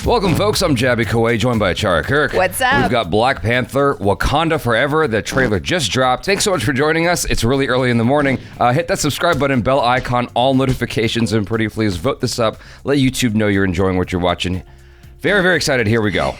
Welcome, folks. I'm Jabby Okoye, joined by Achara Kirk. What's up? We've got Black Panther, Wakanda Forever. The trailer just dropped. Thanks so much for joining us. It's really early in the morning. Hit that subscribe button, bell icon, all notifications, and pretty please vote this up. Let YouTube know you're enjoying what you're watching. Very, very excited. Here we go.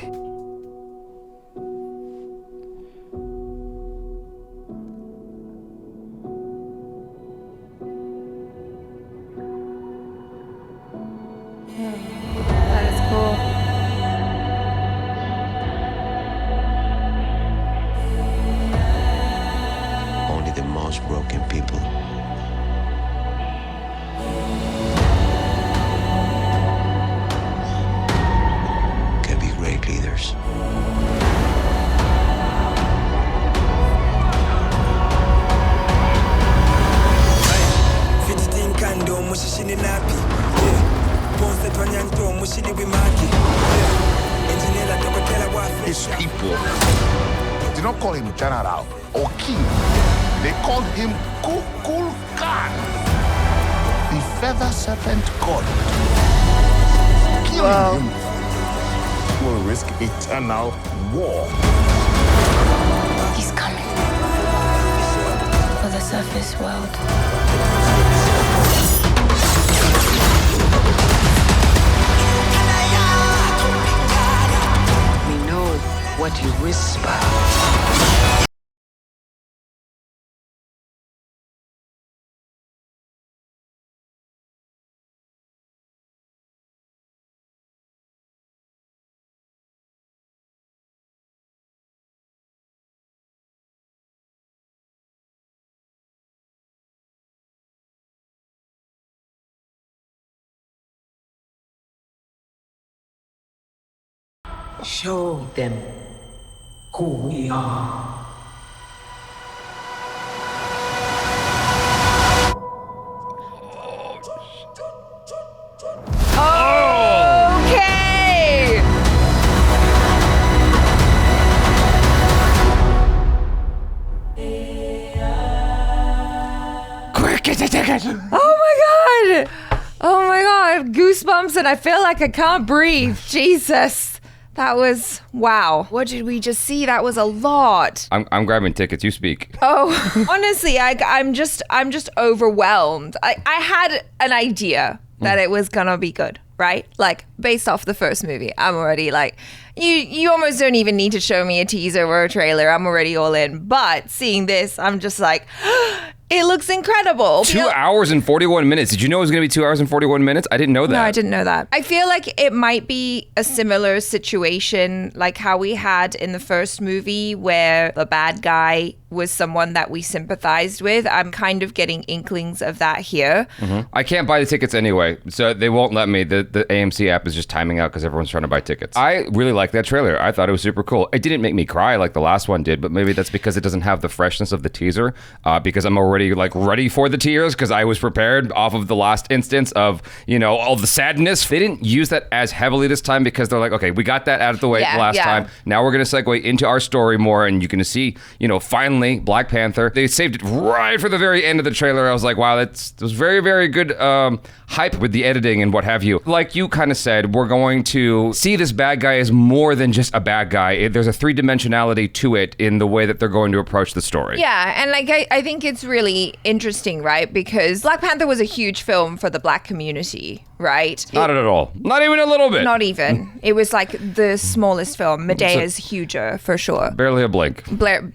Broken people can be great leaders. His people did not call him general or king. They called him Coogler, the feather serpent god. Killing him will risk eternal war. He's coming for the surface world. We know what you whisper. Show them who we are. Okay. Quick, get the ticket! Oh my god. Oh my god. Goosebumps and I feel like I can't breathe. Jesus. That was, wow. What did we just see? That was a lot. I'm grabbing tickets. You speak. Oh, honestly, I'm just overwhelmed. I had an idea that it was gonna be good, right? Like, based off the first movie, I'm already like, you almost don't even need to show me a teaser or a trailer. I'm already all in. But seeing this, I'm just like, it looks incredible. 2 hours and 41 minutes. Did you know it was going to be 2 hours and 41 minutes? I didn't know that. No, I didn't know that. I feel like it might be a similar situation like how we had in the first movie where the bad guy was someone that we sympathized with. I'm kind of getting inklings of that here. Mm-hmm. I can't buy the tickets anyway, so they won't let me. The AMC app is just timing out because everyone's trying to buy tickets. I really like that trailer. I thought it was super cool. It didn't make me cry like the last one did, but maybe that's because it doesn't have the freshness of the teaser, because I'm already ready for the tears because I was prepared off of the last instance of, all the sadness. They didn't use that as heavily this time because they're like, okay, we got that out of the way last time. Now we're going to segue into our story more, and you're going to see, finally Black Panther. They saved it right for the very end of the trailer. I was like, wow, that was very, very good hype with the editing and what have you. Like you kind of said, we're going to see this bad guy as more than just a bad guy. There's a three-dimensionality to it in the way that they're going to approach the story. Yeah, and I think it's really interesting, right? Because Black Panther was a huge film for the Black community, right? Not at all. Not even a little bit. Not even. It was like the smallest film. Medea's huger, for sure. Barely a blink.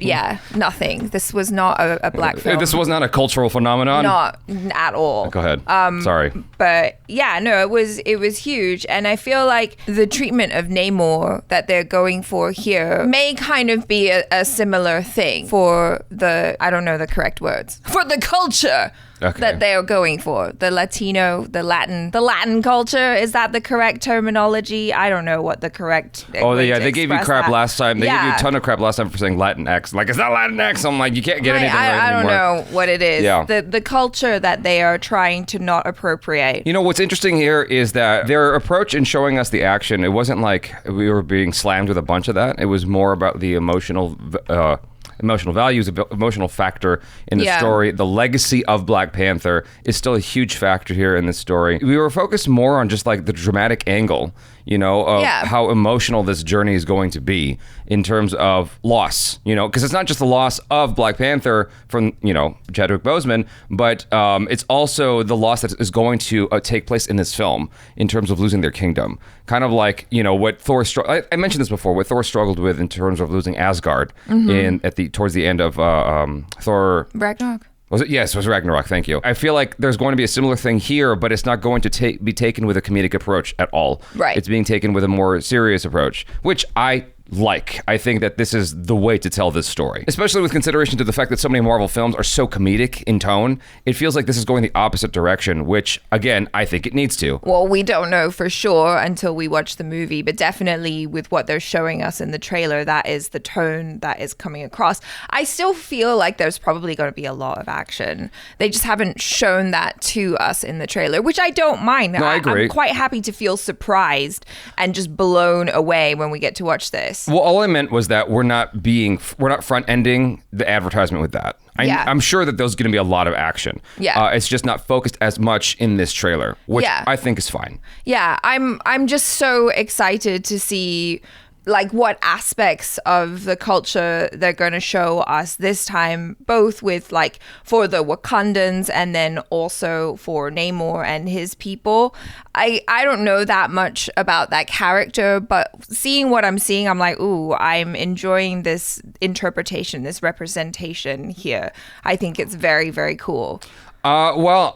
Yeah, nothing. This was not a Black film. This was not a cultural phenomenon? Not at all. Go ahead. Sorry. But yeah, no, it was huge. And I feel like the treatment of Namor that they're going for here may kind of be a similar thing for I don't know the correct words, for the culture. Okay. That they are going for. The Latino, the Latin culture. Is that the correct terminology? I don't know what the correct. They gave you crap last time. They gave you a ton of crap last time for saying Latinx. Like, it's not Latinx. I'm like, you can't get anything right I don't anymore. know what it is. Yeah. The culture that they are trying to not appropriate. What's interesting here is that their approach in showing us the action, it wasn't like we were being slammed with a bunch of that. It was more about the emotional emotional values, emotional factor in the story. The legacy of Black Panther is still a huge factor here in this story. We were focused more on just like the dramatic angle, you know, of how emotional this journey is going to be in terms of loss, you know, because it's not just the loss of Black Panther from, you know, Chadwick Boseman, but it's also the loss that is going to take place in this film in terms of losing their kingdom. Kind of like, you know, what Thor, I mentioned this before, what Thor struggled with in terms of losing Asgard towards the end of Thor Ragnarok. Was it? Yes, it was Ragnarok. Thank you. I feel like there's going to be a similar thing here, but it's not going to be taken with a comedic approach at all. Right. It's being taken with a more serious approach, which I think that this is the way to tell this story, especially with consideration to the fact that so many Marvel films are so comedic in tone. It feels like this is going the opposite direction, which again, I think it needs to. Well, we don't know for sure until we watch the movie, but definitely with what they're showing us in the trailer, that is the tone that is coming across. I still feel like there's probably going to be a lot of action. They just haven't shown that to us in the trailer, which I don't mind. No, I agree. I'm quite happy to feel surprised and just blown away when we get to watch this. Well, all I meant was that we're not front-ending the advertisement with that. I'm sure that there's going to be a lot of action. Yeah. It's just not focused as much in this trailer, which I think is fine. Yeah, I'm just so excited to see like what aspects of the culture they're going to show us this time, both with like for the Wakandans and then also for Namor and his people. I don't know that much about that character, but seeing what I'm seeing, I'm like, ooh, I'm enjoying this interpretation, this representation here. I think it's very, very cool. Well,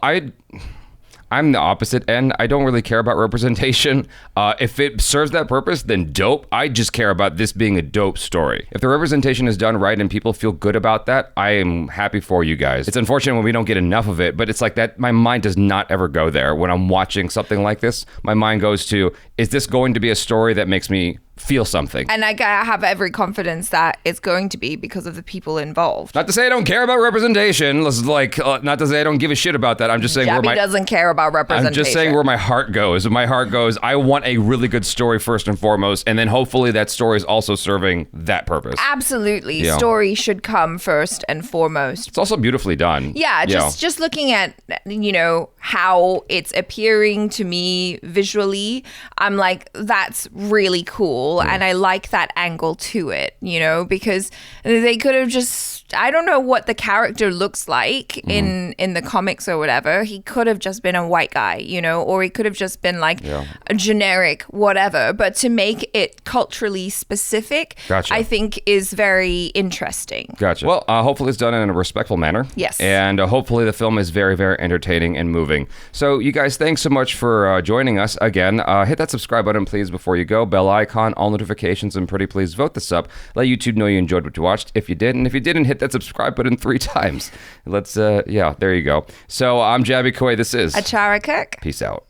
I'm the opposite end. I don't really care about representation. If it serves that purpose, then dope. I just care about this being a dope story. If the representation is done right and people feel good about that, I am happy for you guys. It's unfortunate when we don't get enough of it, but it's like that. My mind does not ever go there when I'm watching something like this. My mind goes to, is this going to be a story that makes me feel something? And I have every confidence that it's going to be because of the people involved. Not to say I don't care about representation. Not to say I don't give a shit about that. I'm just saying Jabby doesn't care about representation. I'm just saying where my heart goes. My heart goes, I want a really good story first and foremost, and then hopefully that story is also serving that purpose. Absolutely. Yeah. Story should come first and foremost. It's also beautifully done. Yeah, just looking at, you know, how it's appearing to me visually, I'm like, that's really cool. And I like that angle to it, you know, because they could have just, I don't know what the character looks like in the comics or whatever. He could have just been a white guy, you know, or he could have just been like a generic whatever. But to make it culturally specific, I think is very interesting. Gotcha. Well, hopefully it's done in a respectful manner. Yes. And hopefully the film is very, very entertaining and moving. So you guys, thanks so much for joining us again. Hit that subscribe button, please, before you go. Bell icon, all notifications, and pretty please vote this up. Let YouTube know you enjoyed what you watched. If you did, and if you didn't, hit that subscribe button 3 times. Let's, there you go. So I'm Jabby Coy. This is Achara Cook. Peace out.